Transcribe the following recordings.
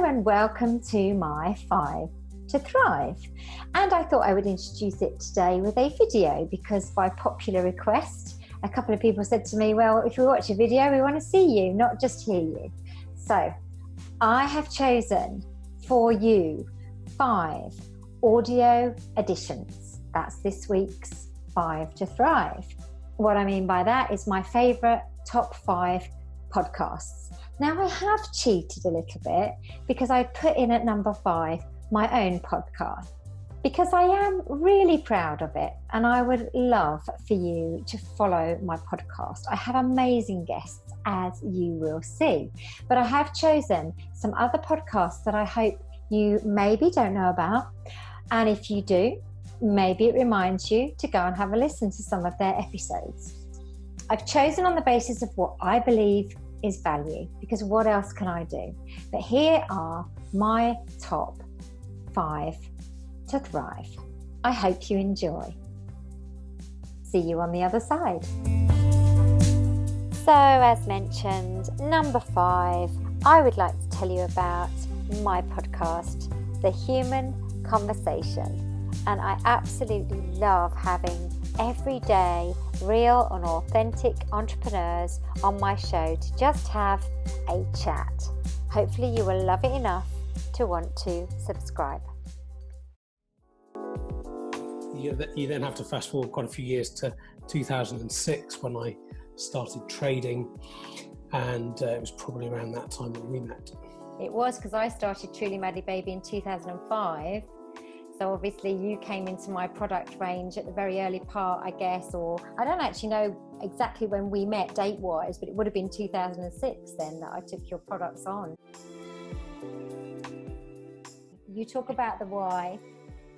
and welcome to my 5 to Thrive. And I thought I would introduce it today with a video because by popular request, a couple of people said to me, well, if we watch a video, we want to see you, not just hear you. So I have chosen for you 5 audio editions. That's this week's 5 to Thrive. What I mean by that is my favorite top 5 podcasts. Now I have cheated a little bit because I put in at number 5 my own podcast because I am really proud of it and I would love for you to follow my podcast. I have amazing guests, as you will see, but I have chosen some other podcasts that I hope you maybe don't know about, and if you do, maybe it reminds you to go and have a listen to some of their episodes. I've chosen on the basis of what I believe is value, because what else can I do? But here are my top 5 to Thrive. I hope you enjoy. See you on the other side. So, as mentioned, number 5, I would like to tell you about my podcast, The Human Conversation. And I absolutely love having everyday, real and authentic entrepreneurs on my show to just have a chat. Hopefully you will love it enough to want to subscribe. You then have to fast forward quite a few years to 2006 when I started trading, and it was probably around that time that we met. It was, because I started Truly Madly Baby in 2005. So obviously you came into my product range at the very early part, I guess, or I don't actually know exactly when we met date-wise, but it would have been 2006 then that I took your products on. You talk about the why,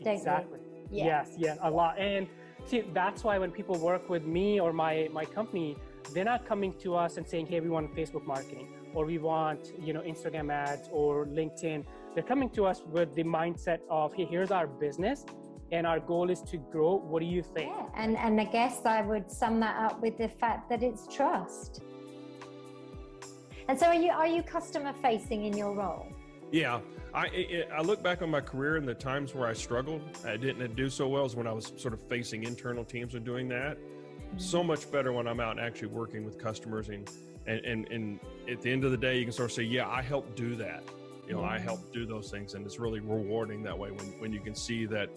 don't Exactly. you? Yeah. Yes, a lot. And see, that's why when people work with me or my company, they're not coming to us and saying, hey, we want Facebook marketing, or we want, Instagram ads or LinkedIn. They're coming to us with the mindset of, hey, here's our business and our goal is to grow. What do you think? Yeah. And I guess I would sum that up with the fact that it's trust. And so are you customer facing in your role? Yeah, I look back on my career and the times where I struggled, I didn't do so well, is when I was sort of facing internal teams and doing that. Mm-hmm. So much better when I'm out and actually working with customers, and at the end of the day, you can sort of say, yeah, I helped do that. I helped do those things, and it's really rewarding that way when you can see that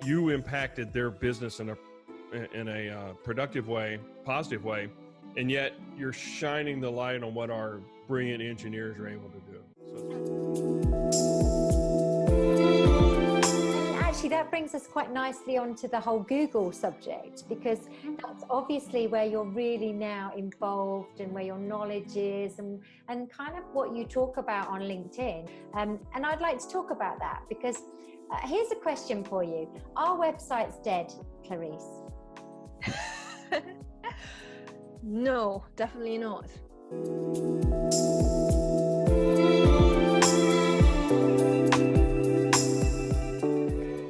you impacted their business in a productive way, positive way, and yet you're shining the light on what our brilliant engineers are able to do. And actually that brings us quite nicely onto the whole Google subject, because that's obviously where you're really now involved and where your knowledge is and kind of what you talk about on LinkedIn. And I'd like to talk about that because here's a question for you. Are websites dead, Clarice? No, definitely not.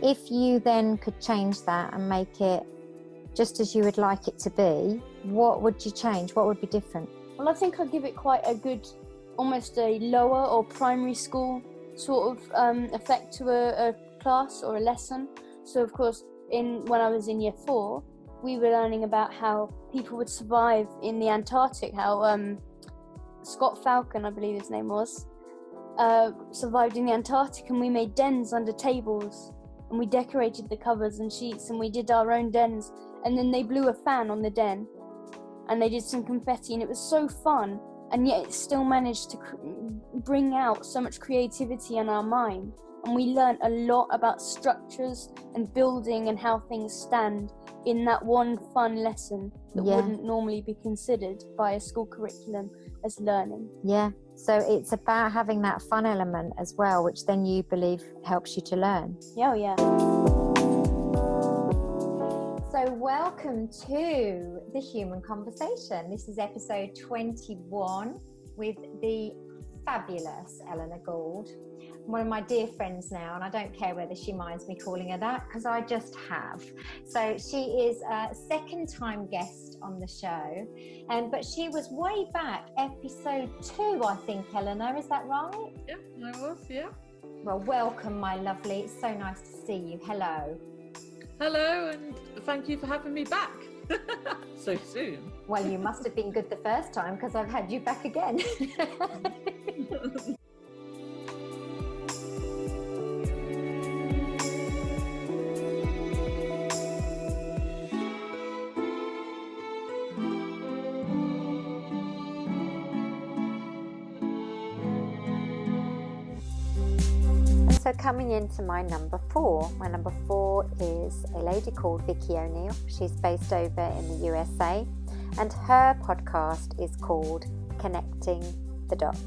If you then could change that and make it just as you would like it to be, what would you change? What would be different? Well, I think I'd give it quite a good, almost a lower or primary school sort of effect to a class or a lesson. So of course, when I was in year 4, we were learning about how people would survive in the Antarctic, how Scott Falcon, I believe his name was, survived in the Antarctic, and we made dens under tables, and we decorated the covers and sheets, and we did our own dens, and then they blew a fan on the den, and they did some confetti, and it was so fun, and yet it still managed to bring out so much creativity in our mind, and we learned a lot about structures and building and how things stand in that one fun lesson that wouldn't normally be considered by a school curriculum as learning. Yeah, so it's about having that fun element as well, which then you believe helps you to learn. Yeah, yeah. So welcome to The Human Conversation. This is episode 21 with the fabulous Eleanor Gould, one of my dear friends now, and I don't care whether she minds me calling her that because I just have. So she is a second-time guest on the show, but she was way back, episode 2, I think, Eleanor, is that right? Yeah, I was, yeah. Well, welcome, my lovely. It's so nice to see you. Hello. Hello, and thank you for having me back so soon. Well, you must have been good the first time because I've had you back again. So coming into my number 4. My number 4 is a lady called Vicky O'Neill. She's based over in the USA, and her podcast is called Connecting the Dots.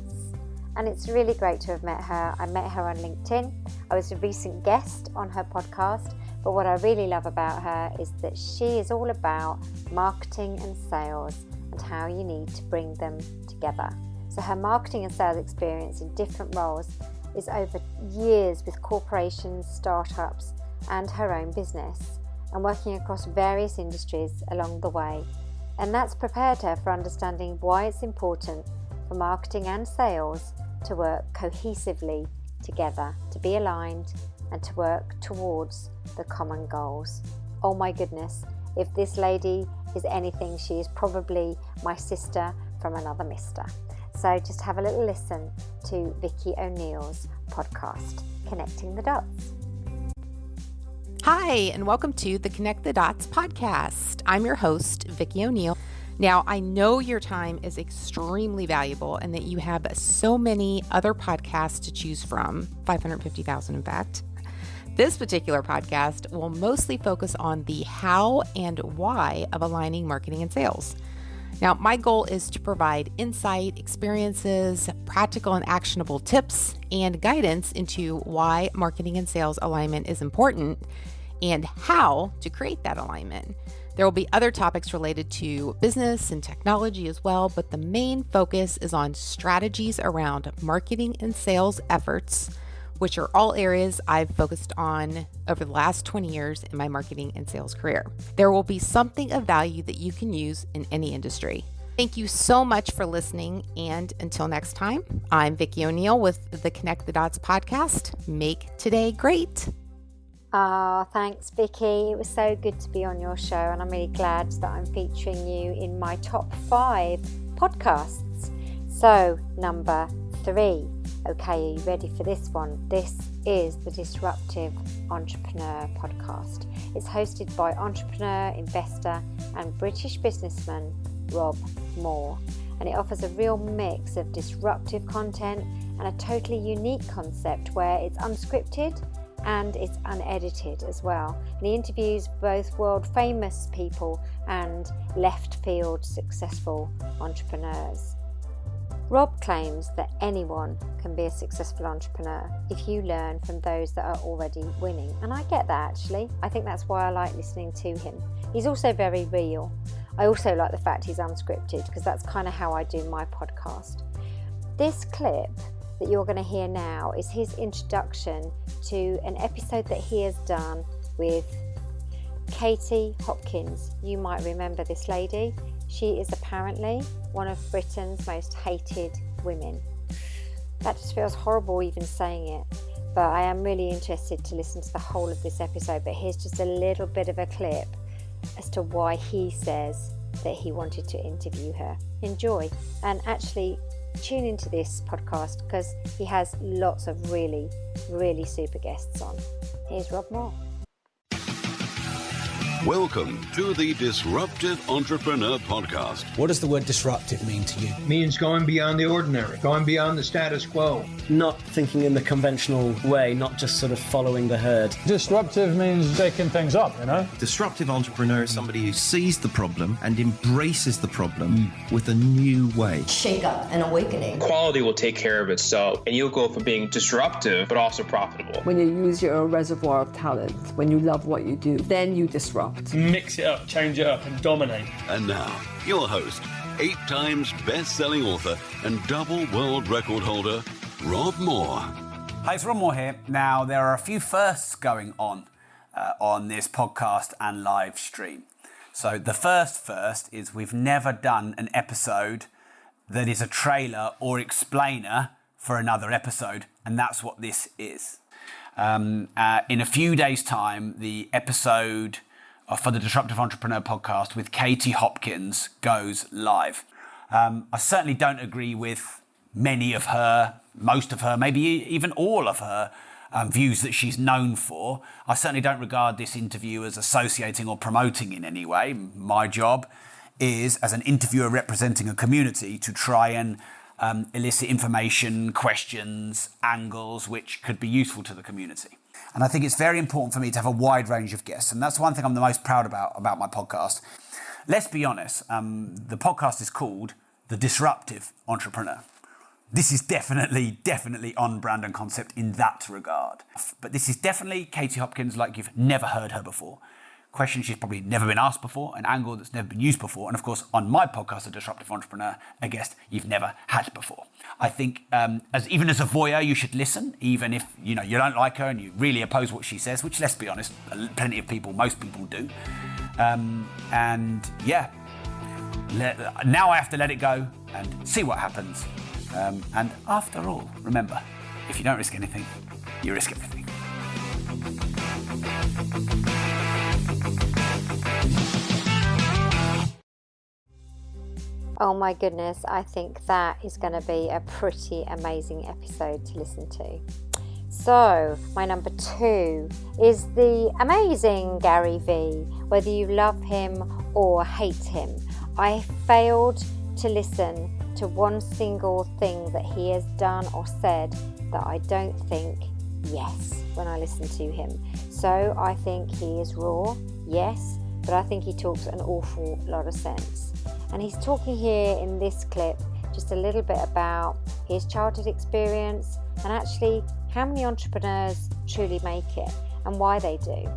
And it's really great to have met her. I met her on LinkedIn. I was a recent guest on her podcast, but what I really love about her is that she is all about marketing and sales and how you need to bring them together. So her marketing and sales experience in different roles is over years with corporations, startups, and her own business, and working across various industries along the way. And that's prepared her for understanding why it's important for marketing and sales to work cohesively together, to be aligned, and to work towards the common goals. Oh my goodness, if this lady is anything, she is probably my sister from another mister. So just have a little listen to Vicky O'Neill's podcast, Connecting the Dots. Hi, and welcome to the Connect the Dots podcast. I'm your host, Vicky O'Neill. Now, I know your time is extremely valuable and that you have so many other podcasts to choose from, 550,000 in fact. This particular podcast will mostly focus on the how and why of aligning marketing and sales. Now, my goal is to provide insight, experiences, practical and actionable tips, and guidance into why marketing and sales alignment is important and how to create that alignment. There will be other topics related to business and technology as well, but the main focus is on strategies around marketing and sales efforts, which are all areas I've focused on over the last 20 years in my marketing and sales career. There will be something of value that you can use in any industry. Thank you so much for listening, and until next time, I'm Vicky O'Neill with the Connect the Dots podcast. Make today great. Thanks, Vicky. It was so good to be on your show, and I'm really glad that I'm featuring you in my top 5 podcasts. So, number 3. Okay, are you ready for this one? This is the Disruptive Entrepreneur podcast. It's hosted by entrepreneur, investor, and British businessman Rob Moore, and it offers a real mix of disruptive content and a totally unique concept where it's unscripted and it's unedited as well. And he interviews both world famous people and left field successful entrepreneurs. Rob claims that anyone can be a successful entrepreneur if you learn from those that are already winning. And I get that, actually. I think that's why I like listening to him. He's also very real. I also like the fact he's unscripted, because that's kind of how I do my podcast. This clip that you're going to hear now is his introduction to an episode that he has done with Katie Hopkins. You might remember this lady. She is apparently one of Britain's most hated women. That just feels horrible even saying it, but I am really interested to listen to the whole of this episode. But here's just a little bit of a clip as to why he says that he wanted to interview her. Enjoy, and actually tune into this podcast because he has lots of really, really super guests on. Here's Rob Moore. Welcome to the Disruptive Entrepreneur Podcast. What does the word disruptive mean to you? It means going beyond the ordinary, going beyond the status quo. Not thinking in the conventional way, not just sort of following the herd. Disruptive means shaking things up, you know? Disruptive entrepreneur is somebody who sees the problem and embraces the problem with a new way. Shake up and awakening. Quality will take care of itself, and you'll go from being disruptive but also profitable. When you use your reservoir of talent, when you love what you do, then you disrupt. To mix it up, change it up, and dominate. And now, your host, 8 times best-selling author and double world record holder, Rob Moore. Hi, it's Rob Moore here. Now, there are a few firsts going on this podcast and live stream. So the first is we've never done an episode that is a trailer or explainer for another episode, and that's what this is. In a few days' time, the episode for the Disruptive Entrepreneur podcast with Katie Hopkins goes live. I certainly don't agree with many of her, most of her, maybe even all of her views that she's known for. I certainly don't regard this interview as associating or promoting in any way. My job is, as an interviewer representing a community, to try and elicit information, questions, angles which could be useful to the community. And I think it's very important for me to have a wide range of guests. And that's one thing I'm the most proud about my podcast. Let's be honest, the podcast is called The Disruptive Entrepreneur. This is definitely on brand and concept in that regard. But this is definitely Katie Hopkins like you've never heard her before. Question she's probably never been asked before, an angle that's never been used before. And of course, on my podcast, The Disruptive Entrepreneur, a guest you've never had before. I think even as a voyeur, you should listen, even if you don't like her and you really oppose what she says, which, let's be honest, plenty of people, most people do. Now I have to let it go and see what happens. And after all, remember, if you don't risk anything, you risk everything. Oh my goodness, I think that is going to be a pretty amazing episode to listen to. So, my number 2 is the amazing Gary Vee. Whether you love him or hate him, I failed to listen to one single thing that he has done or said that I don't think yes when I listen to him. So I think he is raw, yes, but I think he talks an awful lot of sense. And he's talking here in this clip just a little bit about his childhood experience and actually how many entrepreneurs truly make it and why they do.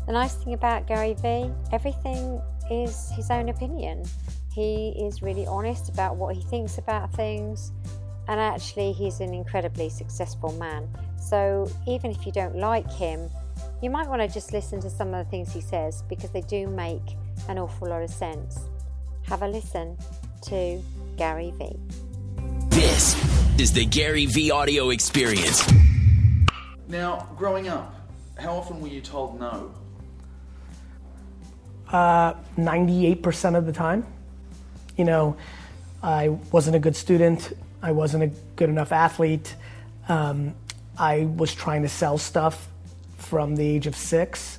The nice thing about Gary Vee, everything is his own opinion. He is really honest about what he thinks about things, and actually he's an incredibly successful man. So even if you don't like him, you might want to just listen to some of the things he says because they do make an awful lot of sense. Have a listen to Gary Vee. This is the Gary Vee audio experience. Now, growing up, how often were you told no? 98% of the time. I wasn't a good student. I wasn't a good enough athlete. I was trying to sell stuff from the age of 6.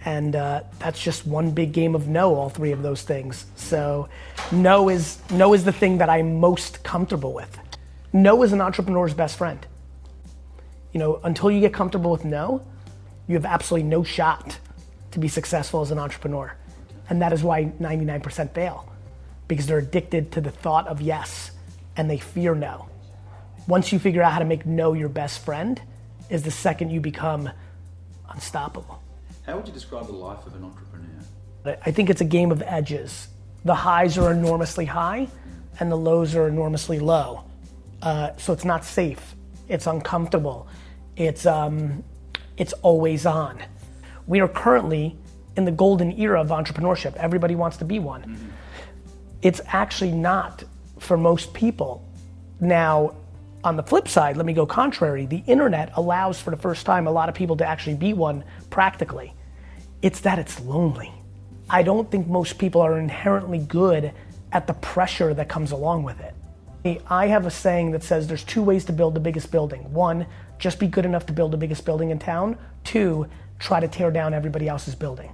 And that's just one big game of no, all 3 of those things. So no is the thing that I'm most comfortable with. No is an entrepreneur's best friend. Until you get comfortable with no, you have absolutely no shot to be successful as an entrepreneur. And that is why 99% fail. Because they're addicted to the thought of yes, and they fear no. Once you figure out how to make no your best friend, is the second you become unstoppable. How would you describe the life of an entrepreneur? I think it's a game of edges. The highs are enormously high, and the lows are enormously low. So it's not safe. It's uncomfortable. It's always on. We are currently in the golden era of entrepreneurship. Everybody wants to be one. Mm-hmm. It's actually not for most people. Now, on the flip side, let me go contrary. The internet allows for the first time a lot of people to actually be one practically. It's that it's lonely. I don't think most people are inherently good at the pressure that comes along with it. I have a saying that says there's 2 ways to build the biggest building. 1, just be good enough to build the biggest building in town. 2, try to tear down everybody else's building.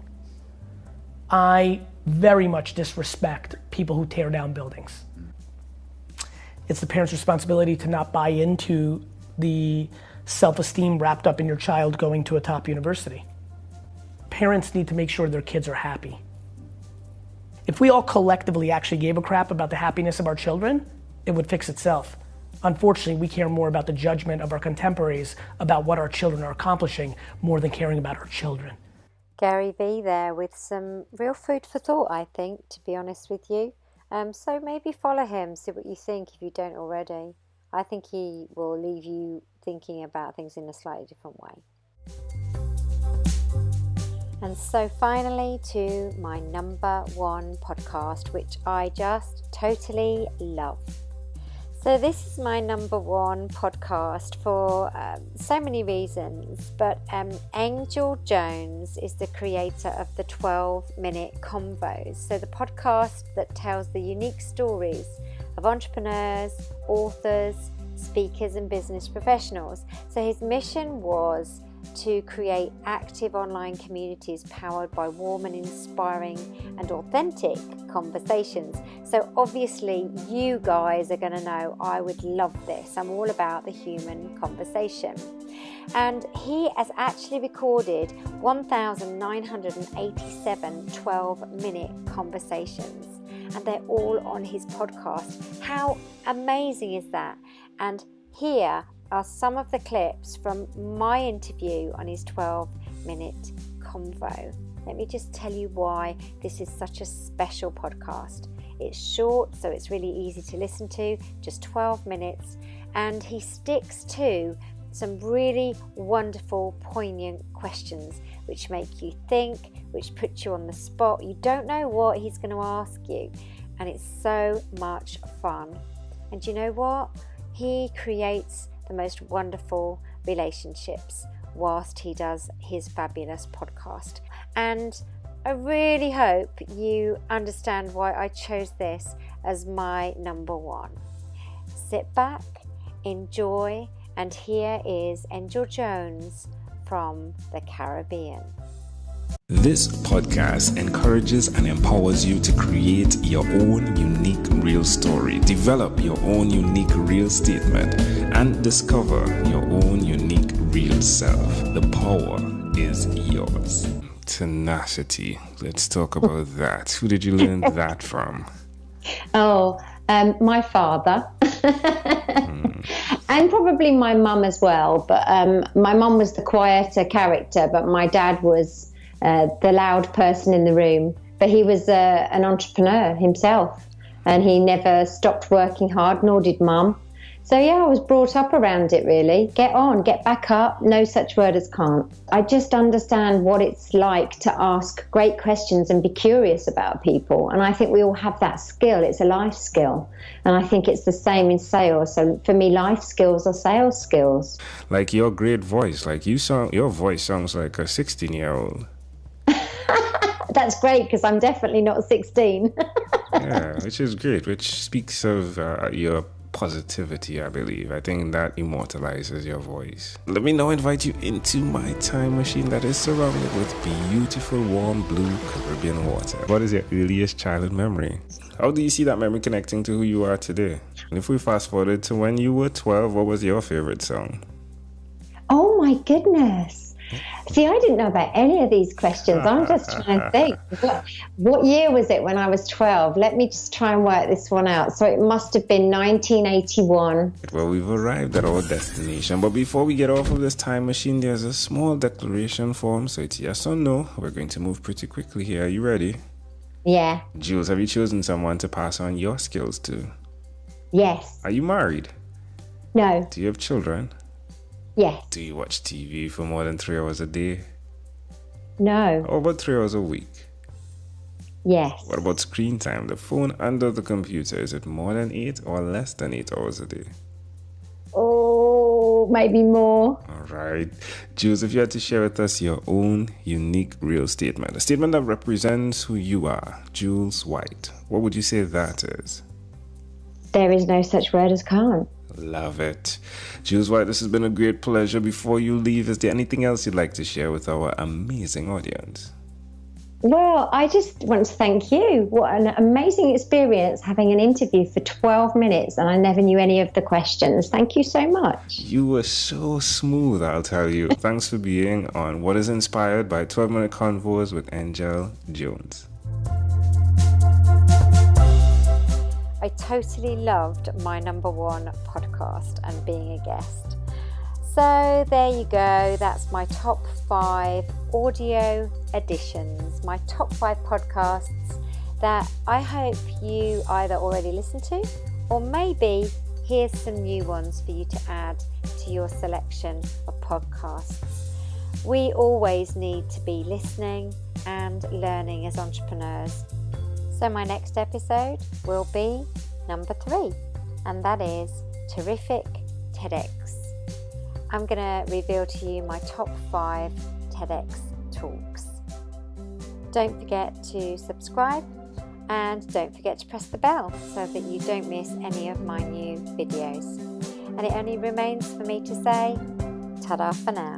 I very much disrespect people who tear down buildings. It's the parent's responsibility to not buy into the self-esteem wrapped up in your child going to a top university. Parents need to make sure their kids are happy. If we all collectively actually gave a crap about the happiness of our children, it would fix itself. Unfortunately, we care more about the judgment of our contemporaries about what our children are accomplishing more than caring about our children. Gary V there with some real food for thought, I think, to be honest with you. So maybe follow him, see what you think if you don't already. I think he will leave you thinking about things in a slightly different way. And so finally to my number one podcast, which I just totally love. So this is my number one podcast for so many reasons, but Angel Jones is the creator of the 12-minute Convos. So the podcast that tells the unique stories of entrepreneurs, authors, speakers and business professionals. So his mission was to create active online communities powered by warm and inspiring and authentic conversations. So obviously you guys are going to know I would love this. I'm all about the human conversation. And he has actually recorded 1,987 12-minute conversations, and they're all on his podcast. How amazing is that? And here are some of the clips from my interview on his 12-minute convo. Let me just tell you why this is such a special podcast. It's short, so it's really easy to listen to, just 12 minutes, and he sticks to some really wonderful, poignant questions which make you think, which put you on the spot. You don't know what he's going to ask you, and it's so much fun. And you know what? He creates the most wonderful relationships whilst he does his fabulous podcast. And I really hope you understand why I chose this as my number one. Sit back, enjoy, and here is Angel Jones from the Caribbean. This podcast encourages and empowers you to create your own unique real story, develop your own unique real statement, and discover your own unique real self. The power is yours. Tenacity. Let's talk about that. Who did you learn that from? My father. And probably my mum as well. But my mum was the quieter character, but my dad was the loud person in the room. But he was an entrepreneur himself, and he never stopped working hard, nor did mum. So yeah, I was brought up around it really. Get on, get back up, no such word as can't. I just understand what it's like to ask great questions and be curious about people. And I think we all have that skill. It's a life skill. And I think it's the same in sales. So for me, life skills are sales skills. Like your great voice, like your voice sounds like a 16-year-old. That's great, because I'm definitely not 16. Yeah, which is great, which speaks of your positivity, I believe. I think that immortalizes your voice. Let me now invite you into my time machine that is surrounded with beautiful, warm, blue Caribbean water. What is your earliest childhood memory? How do you see that memory connecting to who you are today? And if we fast forward to when you were 12, what was your favorite song? Oh my goodness. See, I didn't know about any of these questions. I'm just trying to think. What year was it when I was 12? Let me just try and work this one out. So it must have been 1981. Well, we've arrived at our destination. But before we get off of this time machine, there's a small declaration form. So it's yes or no. We're going to move pretty quickly here. Are you ready? Yeah. Jules, have you chosen someone to pass on your skills to? Yes. Are you married? No. Do you have children? Yes. Do you watch TV for more than 3 hours a day? No. How about 3 hours a week? Yes. What about screen time? The phone under the computer, is it more than 8 or less than 8 hours a day? Oh, maybe more. All right. Jules, if you had to share with us your own unique real statement, a statement that represents who you are, Jules White, what would you say that is? There is no such word as can't. Love it. Jules White, this has been a great pleasure. Before you leave, is there anything else you'd like to share with our amazing audience? Well, I just want to thank you. What an amazing experience having an interview for 12 minutes, and I never knew any of the questions. Thank you so much. You were so smooth, I'll tell you. Thanks for being on What is Inspired by 12-Minute Convos with Angel Jones. I totally loved my number one podcast and being a guest. So there you go. That's my top 5 audio editions, my top 5 podcasts that I hope you either already listened to, or maybe here's some new ones for you to add to your selection of podcasts. We always need to be listening and learning as entrepreneurs. So my next episode will be number 3, and that is Terrific TEDx. I'm going to reveal to you my top 5 TEDx talks. Don't forget to subscribe, and don't forget to press the bell so that you don't miss any of my new videos. And it only remains for me to say, ta-da for now.